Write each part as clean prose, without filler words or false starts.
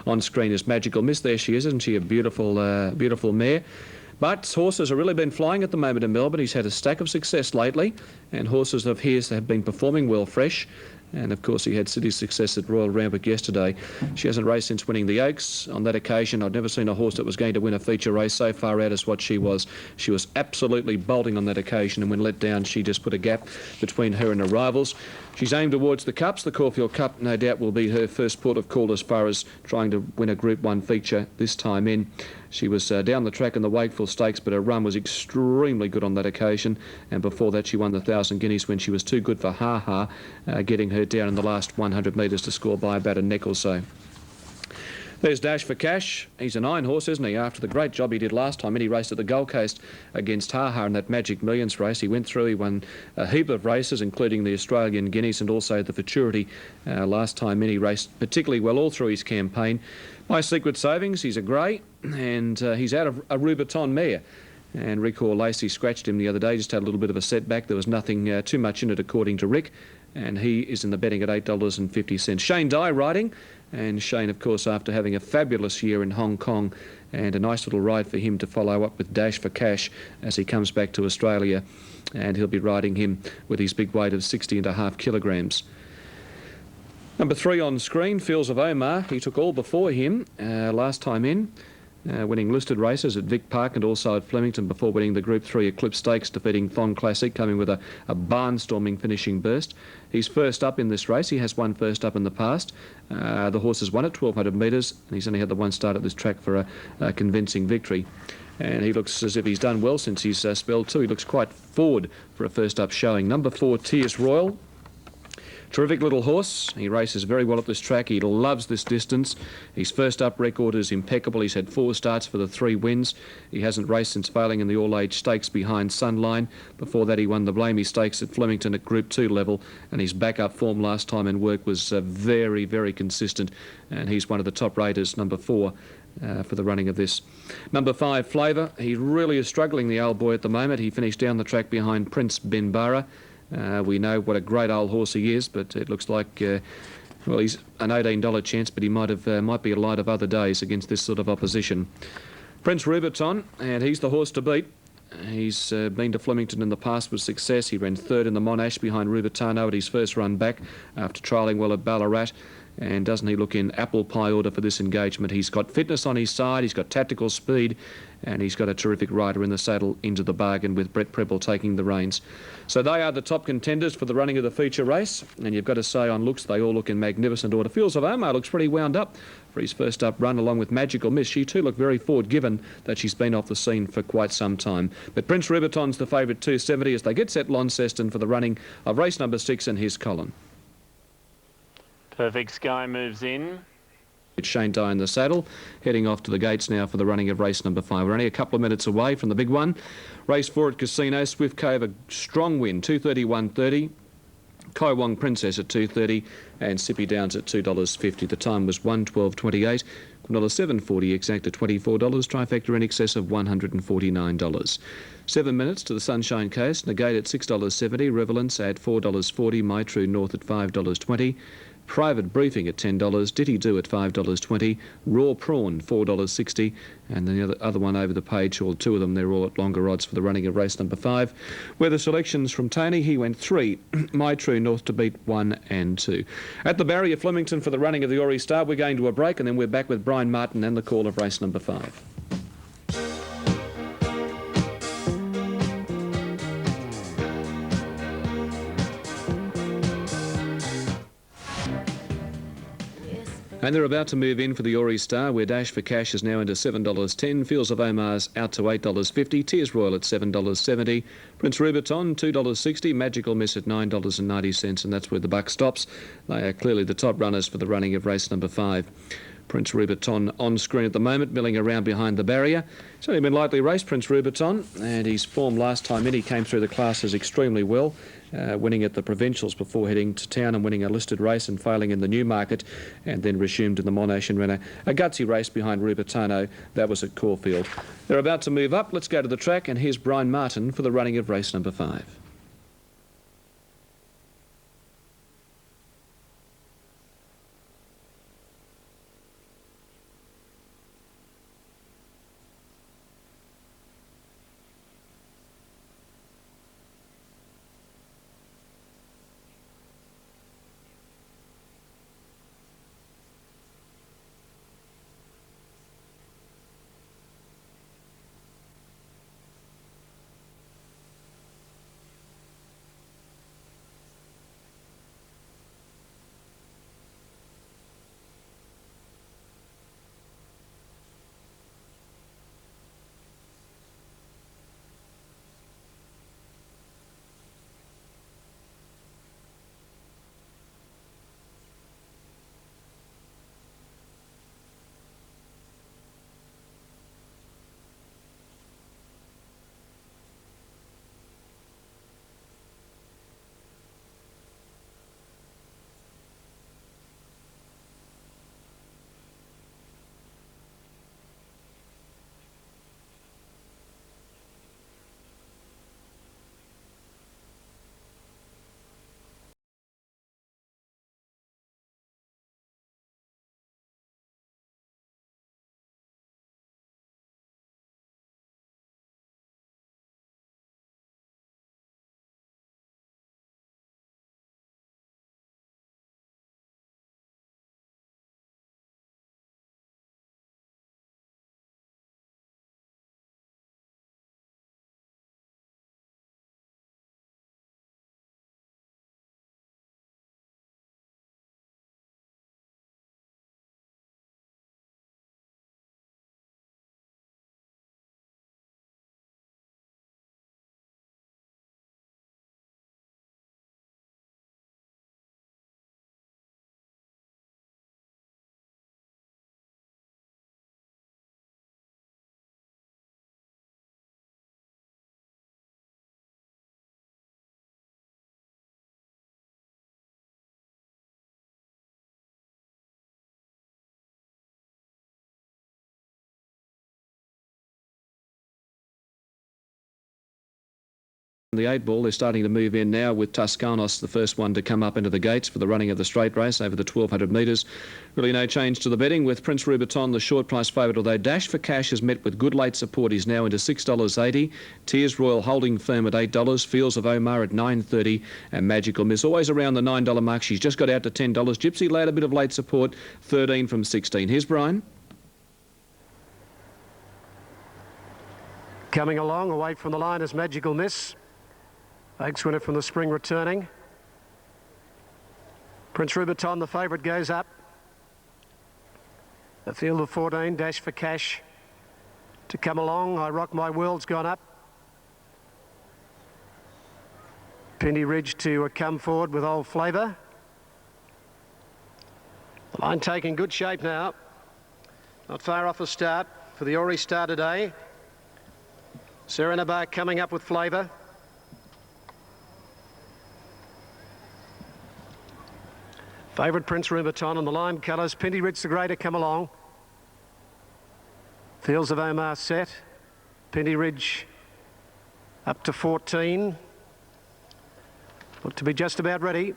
On screen is Magical Miss. There she is, isn't she? A beautiful, beautiful mare. But horses have really been flying at the moment in Melbourne. He's had a stack of success lately, and horses of his have been performing well fresh. And of course he had city success at Royal Randwick yesterday. She hasn't raced since winning the Oaks. On that occasion, I'd never seen a horse that was going to win a feature race so far out as what she was. She was absolutely bolting on that occasion, and when let down, she just put a gap between her and her rivals. She's aimed towards the Cups. The Caulfield Cup, no doubt, will be her first port of call as far as trying to win a Group 1 feature this time in. She was down the track in the Wakefield Stakes, but her run was extremely good on that occasion. And before that, she won the 1,000 guineas when she was too good for Ha-Ha, getting her down in the last 100 metres to score by about a neck or so. There's Dash for Cash. He's an iron horse, isn't he? After the great job he did last time, and he raced at the Gold Coast against Ha-Ha in that Magic Millions race. He went through, he won a heap of races, including the Australian Guineas and also the Futurity. Last time in, he raced particularly well all through his campaign. My Secret Savings, he's a grey, and he's out of a Rubiton mare. And Rick Hall Lacey scratched him the other day, just had a little bit of a setback. There was nothing too much in it, according to Rick. And he is in the betting at $8.50. Shane Dye riding. And Shane, of course, after having a fabulous year in Hong Kong, and a nice little ride for him to follow up with Dash for Cash as he comes back to Australia. And he'll be riding him with his big weight of 60.5 kilograms. Number 3 on screen, Fields of Omar. He took all before him last time in. Winning listed races at Vic Park and also at Flemington before winning the Group 3 Eclipse Stakes, defeating Thon Classic, coming with a barnstorming finishing burst. He's first up in this race. He has won first up in the past. The horse has won at 1,200 metres, and he's only had the one start at this track for a convincing victory. And he looks as if he's done well since he's spelled too. He looks quite forward for a first up showing. Number 4, Tierce Royal. Terrific little horse. He races very well at this track. He loves this distance. His first up record is impeccable. He's had 4 starts for the 3 wins. He hasn't raced since failing in the all-age stakes behind Sunline. Before that, he won the Blamey Stakes at Flemington at Group 2 level, and his backup form last time in work was very, very consistent, and he's one of the top raters, number 4. For the running of this. Number 5, Flavour. He really is struggling, the old boy, at the moment. He finished down the track behind Prince Benbara. We know what a great old horse he is, but it looks like, well, he's an $18 chance, but he might be a light of other days against this sort of opposition. Prince Rubiton, and he's the horse to beat. He's been to Flemington in the past with success. He ran 3rd in the Monash behind Rubitano at his first run back after trialling well at Ballarat. And doesn't he look in apple pie order for this engagement? He's got fitness on his side, he's got tactical speed, and he's got a terrific rider in the saddle into the bargain, with Brett Preble taking the reins. So they are the top contenders for the running of the feature race, and you've got to say on looks they all look in magnificent order. Fields of Omar looks pretty wound up for his first up run, along with Magical Miss. She too looked very forward, given that she's been off the scene for quite some time. But Prince Rubiton's the favourite, 270, as they get set Launceston for the running of race number 6 and his Colin. Perfect Sky moves in. It's Shane Dye in the saddle, heading off to the gates now for the running of race number 5. We're only a couple of minutes away from the big one. Race 4 at Casino. Swift Cove, a strong win, 2:31.30. Kai Wong Princess at 2:30, and Sippy Downs at $2.50. The time was 1:12.28. $7.40 exact at $24. Trifecta in excess of $149. 7 minutes to the Sunshine Coast. Negate at $6.70. Revelance at $4.40. My True North at $5.20. Private Briefing at $10, Ditty Do at $5.20, Raw Prawn $4.60, and the other one over the page, or 2 of them, they're all at longer odds for the running of race number 5. Where the selections from Tony, he went 3, My True North to beat 1 and 2. At the barrier, Flemington for the running of the Aurie Star. We're going to a break, and then we're back with Brian Martin and the call of race number 5. And they're about to move in for the Aurie Star, where Dash for Cash is now into $7.10. Fields of Omar's out to $8.50. Tierce Royal at $7.70. Prince Rubiton, $2.60. Magical Miss at $9.90, and that's where the buck stops. They are clearly the top runners for the running of race number 5. Prince Rubiton on screen at the moment, milling around behind the barrier. He's only been lightly raced, Prince Rubiton, and his form last time in, he came through the classes extremely well, winning at the provincials before heading to town and winning a listed race and failing in the Newmarket, and then resumed in the Monash and ran a gutsy race behind Rubitano. That was at Caulfield. They're about to move up. Let's go to the track, and here's Brian Martin for the running of race number 5. The 8 ball, they're starting to move in now with Toscanos, the first one to come up into the gates for the running of the straight race over the 1,200 metres. Really no change to the betting with Prince Rubiton, the short price favourite, although Dash for Cash has met with good late support. He's now into $6.80. Tears Royal holding firm at $8. Fields of Omar at $9.30. And Magical Miss always around the $9 mark. She's just got out to $10. Gypsy Lad a bit of late support, 13 from 16. Here's Brian. Coming along, away from the line is Magical Miss. Oaks winner from the spring returning. Prince Rubiton, the favourite, goes up. The field of 14, Dash for Cash to come along. I Rock My World's gone up. Pendy Ridge to come forward with Old Flavour. The line taking good shape now. Not far off a start for the Aurie star today. Serenabar coming up with Flavour. Favourite Prince Rubiton on the lime colours. Pendy Ridge the Greater come along. Fields of Omar set. Pendy Ridge up to 14. Look to be just about ready.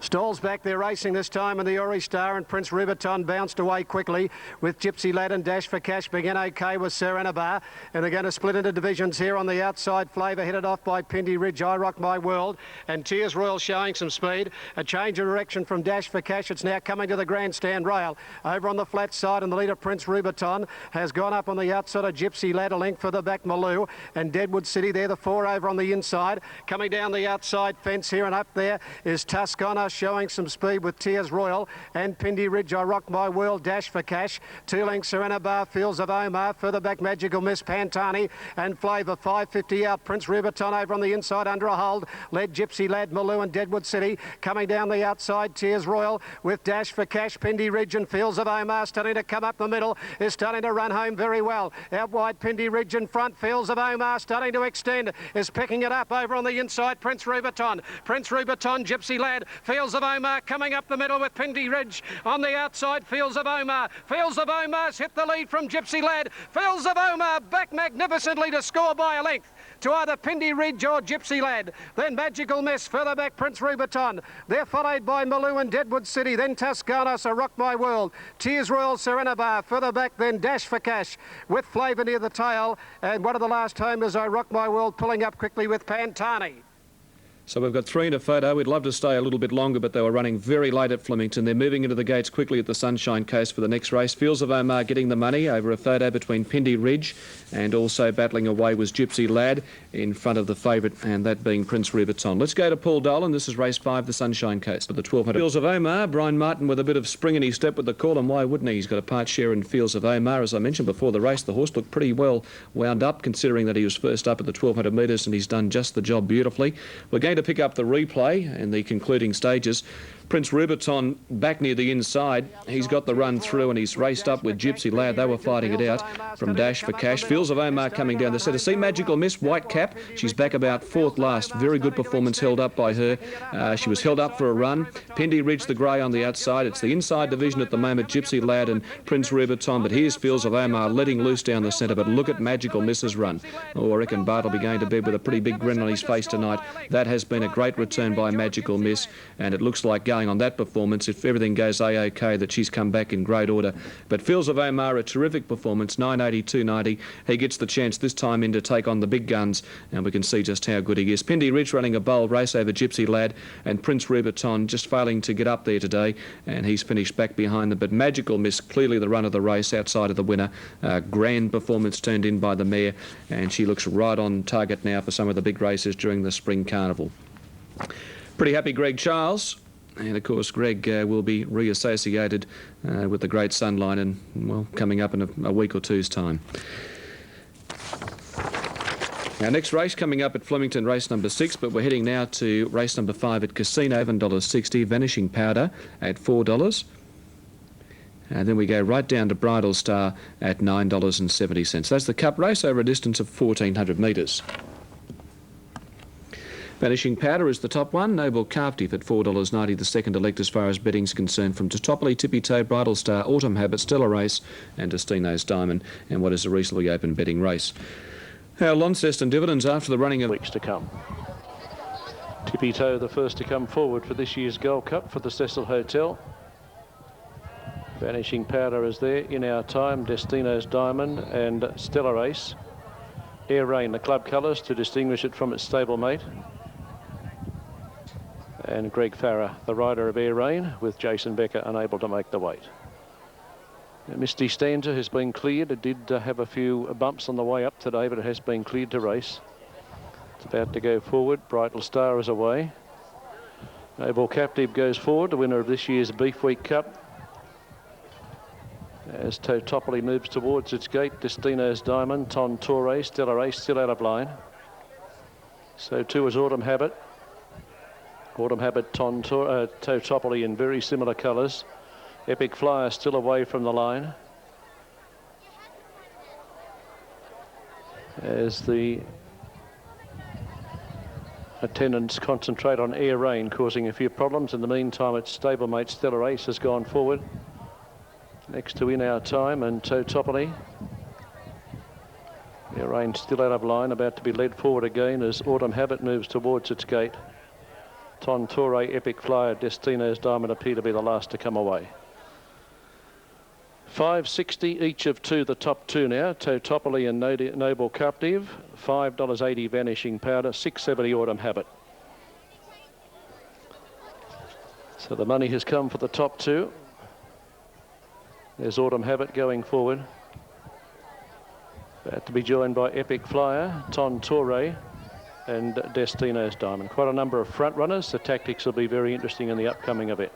Stalls back there racing this time, and the Aurie Star and Prince Rubiton bounced away quickly with Gypsy Lad and Dash for Cash begin okay with Serenabar, and they're going to split into divisions here on the outside. Flavour headed off by Pendy Ridge, I Rock My World, and Tears Royal showing some speed. A change of direction from Dash for Cash. It's now coming to the grandstand rail. Over on the flat side, and the leader Prince Rubiton has gone up on the outside of Gypsy Lad, a length further back Maloo, and Deadwood City there, the 4 over on the inside. Coming down the outside fence here, and up there is Toscana showing some speed with Tears Royal and Pendy Ridge, I Rock My World, Dash for Cash. 2 lengths Serenabar, Fields of Omar, further back Magical Miss, Pantani and Flavour. 5.50 out, Prince Rubiton over on the inside under a hold. Led Gypsy Lad, Maloo and Deadwood City. Coming down the outside, Tears Royal with Dash for Cash, Pendy Ridge and Fields of Omar starting to come up the middle, is starting to run home very well. Out wide, Pendy Ridge in front, Fields of Omar starting to extend, is picking it up over on the inside, Prince Rubiton. Prince Rubiton, Gypsy Lad, Fields of Omar coming up the middle with Pendy Ridge on the outside, Fields of Omar. Fields of Omar's hit the lead from Gypsy Lad. Fields of Omar back magnificently to score by a length to either Pendy Ridge or Gypsy Lad. Then Magical Miss, further back Prince Rubiton. They're followed by Maloo and Deadwood City, then Toscanos, I Rock My World. Tears Royal, Serenabar, further back then Dash for Cash with Flavour near the tail. And one of the last homers, I Rock My World, pulling up quickly with Pantani. So we've got 3 in a photo. We'd love to stay a little bit longer, but they were running very late at Flemington. They're moving into the gates quickly at the Sunshine Coast for the next race. Fields of Omar getting the money over a photo between Pendy Ridge, and also battling away was Gypsy Lad in front of the favourite, and that being Prince Rubiton. Let's go to Paul Dolan. This is race 5, the Sunshine Coast. For the 1200. Fields of Omar, Brian Martin with a bit of spring in his step with the call, and why wouldn't he? He's got a part share in Fields of Omar. As I mentioned before the race, the horse looked pretty well wound up, considering that he was first up at the 1200 metres, and he's done just the job beautifully. We're going to pick up the replay and the concluding stages. Prince Rubiton back near the inside. He's got the run through, and he's raced up with Gypsy Lad. They were fighting it out from Dash for Cash. Fields of Omar coming down the centre. See Magical Miss, white cap. She's back about 4th last. Very good performance held up by her. She was held up for a run. Pendy Ridge the grey on the outside. It's the inside division at the moment, Gypsy Lad and Prince Rubiton. But here's Fields of Omar letting loose down the centre. But look at Magical Miss's run. Oh, I reckon Bart will be going to bed with a pretty big grin on his face tonight. That has been a great return by Magical Miss, and it looks like going on that performance, if everything goes A-OK, that she's come back in great order. But Fields of Omar, a terrific performance, 9.82.90. He gets the chance this time in to take on the big guns, and we can see just how good he is. Pendy Ridge running a bold race over Gypsy Lad, and Prince Rubiton just failing to get up there today, and he's finished back behind them. But Magical Miss, clearly the run of the race outside of the winner. Grand performance turned in by the mare, and she looks right on target now for some of the big races during the Spring Carnival. Pretty happy Greg Charles. And of course, Greg will be reassociated with the great Sunline, and well, coming up in a week or two's time. Our next race coming up at Flemington, race number 6, but we're heading now to race number 5 at Casino, $7.60, Vanishing Powder at $4. And then we go right down to Bridal Star at $9.70. That's the Cup race over a distance of 1,400 metres. Vanishing Powder is the top one. Noble Calftiff at $4.90, the second elect as far as betting's concerned. From Totopoly, Tippy Toe, Bridal Star, Autumn Habit, Stellar Race and Destino's Diamond, and what is a reasonably open betting race. Our Launceston dividends after the running of weeks to come. Tippy Toe, the first to come forward for this year's Gold Cup for the Cecil Hotel. Vanishing Powder is there in our time. Destino's Diamond and Stellar Ace. Air Rain, the club colours to distinguish it from its stablemate. And Greg Farrer, the rider of Air Rain, with Jason Becker unable to make the weight. Misty Stanza has been cleared. It did have a few bumps on the way up today, but it has been cleared to race. It's about to go forward. Brightle Star is away. Noble Captive goes forward, the winner of this year's Beef Week Cup. As Totopoli moves towards its gate, Destino's Diamond, Ton Torre, Stellar Ace still out of line. So too is Autumn Habit. Autumn Habit, Totopoli in very similar colours. Epic Flyer still away from the line. As the attendants concentrate on Air Rain, causing a few problems. In the meantime, its stablemate Stellar Ace has gone forward. Next to In Our Time and Totopoli. Air Rain still out of line, about to be led forward again as Autumn Habit moves towards its gate. Ton Torre, Epic Flyer, Destino's Diamond appear to be the last to come away. $5.60 each of two, the top two now. Totopoli and Noble Captive. $5.80 Vanishing Powder. $6.70 Autumn Habit. So the money has come for the top two. There's Autumn Habit going forward. About to be joined by Epic Flyer, Ton Torre and Destino's Diamond. Quite a number of front runners. The tactics will be very interesting in the upcoming event.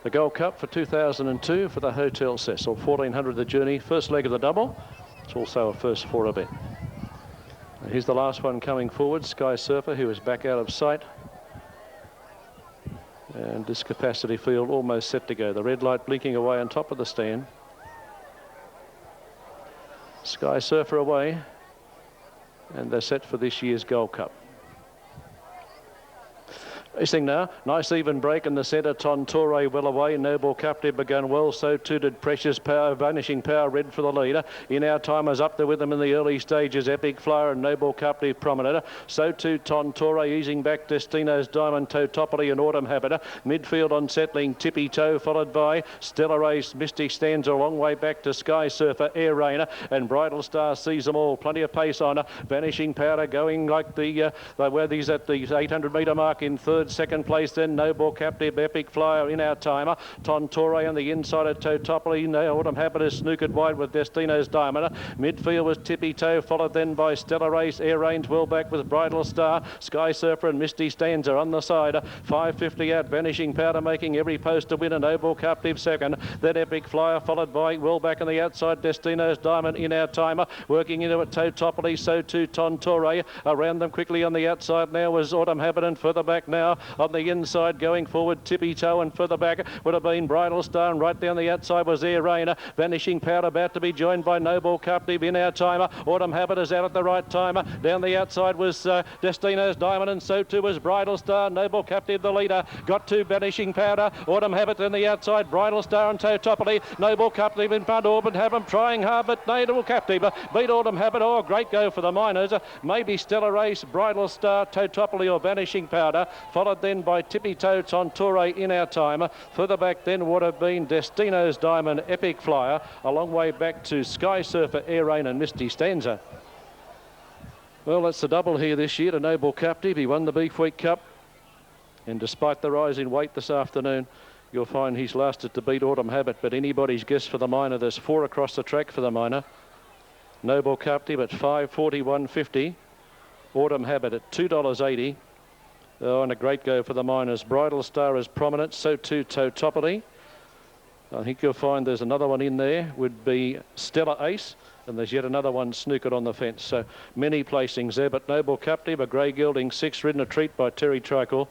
The Gold Cup for 2002 for the Hotel Cecil. 1400 the journey. First leg of the double. It's also a first four event. Here's the last one coming forward. Sky Surfer, who is back out of sight. And this capacity field almost set to go. The red light blinking away on top of the stand. Sky Surfer away. And they're set for this year's Gold Cup. Racing now, nice even break in the centre. Ton Torre well away. Noble Captive begun well. So too did Precious Power, Vanishing Power, red for the leader. In Our Time is up there with them in the early stages. Epic Flyer and Noble Captive prominent. So too Ton Torre easing back. Destino's Diamond, Totopoli and Autumn Habit. Midfield on settling. Tippy Toe followed by Stellar Ace. Misty stands a long way back to Sky Surfer, Air Rainer and Bridal Star sees them all. Plenty of pace on her. Vanishing Powder going like the where these at the 800 metre mark in third. Second place then Noble Captive, Epic Flyer In Our Timer, Ton Torre on the inside at Totopoli. Autumn Habit is snookered wide with Destino's Diamond. Midfield was Tippy Toe, followed then by Stellar Ace. Air Rain's well back with Bridal Star. Sky Surfer and Misty Stanza on the side. 550 out, Vanishing Powder making every post to win. A Noble Captive second. Then Epic Flyer followed by well back on the outside. Destino's Diamond In Our Timer. Working into it Totopoli, so too Ton Torre. Around them quickly on the outside now was Autumn Habit, and further back now on the inside going forward Tippy Toe, and further back would have been Bridal Star, and right down the outside was Air Rainer. Vanishing Powder about to be joined by Noble Captive In Our Timer. Autumn Habit is out at the right timer. Down the outside was Destino's Diamond, and so too was Bridal Star. Noble Captive the leader. Got to Vanishing Powder. Autumn Habit on the outside. Bridal Star and Totopoli. Noble Captive in front. Auburn Habit trying hard, but Noble Captive beat Autumn Habit. Oh, great go for the miners. Maybe Stellar Race, Bridal Star, Totopoli or Vanishing Powder. Followed then by Tippy Toe, Ton Torre In Our Time. Further back then would have been Destino's Diamond, Epic Flyer. A long way back to Sky Surfer, Air Rain and Misty Stanza. Well, that's the double here this year to Noble Captive. He won the Beef Week Cup. And despite the rise in weight this afternoon, you'll find he's lasted to beat Autumn Habit. But anybody's guess for the minor. There's four across the track for the minor. Noble Captive at $5.41.50. Autumn Habit at $2.80. Oh, and a great go for the miners. Bridal Star is prominent, so too Totopoli. I think you'll find there's another one in there, would be Stellar Ace, and there's yet another one snookered on the fence. So many placings there, but Noble Captive, a grey gilding 6, ridden a treat by Terry Tricle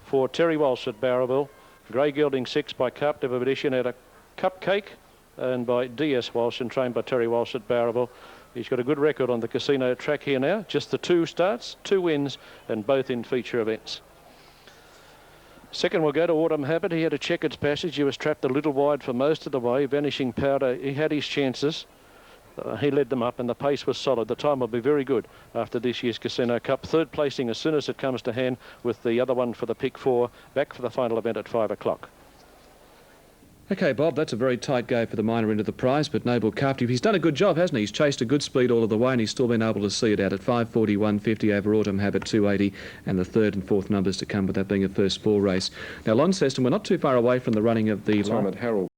for Terry Walsh at Barraville. Grey gilding 6 by Captive Edition at a Cupcake, and by DS Walsh and trained by Terry Walsh at Barraville. He's got a good record on the casino track here now. Just the 2 starts, 2 wins, and both in feature events. Second will go to Autumn Habit. He had a checkered passage. He was trapped a little wide for most of the way. Vanishing Powder, he had his chances. He led them up and the pace was solid. The time will be very good after this year's Casino Cup. Third placing as soon as it comes to hand, with the other one for the pick 4 back for the final event at 5 o'clock. Okay, Bob, that's a very tight go for the minor end of the prize, but Noble Captive, he's done a good job, hasn't he? He's chased a good speed all of the way and he's still been able to see it out at 5:40, 150 over Autumn Habit 280, and the third and fourth numbers to come, with that being a first 4 race. Now, Launceston, we're not too far away from the running of the... Time at Harold.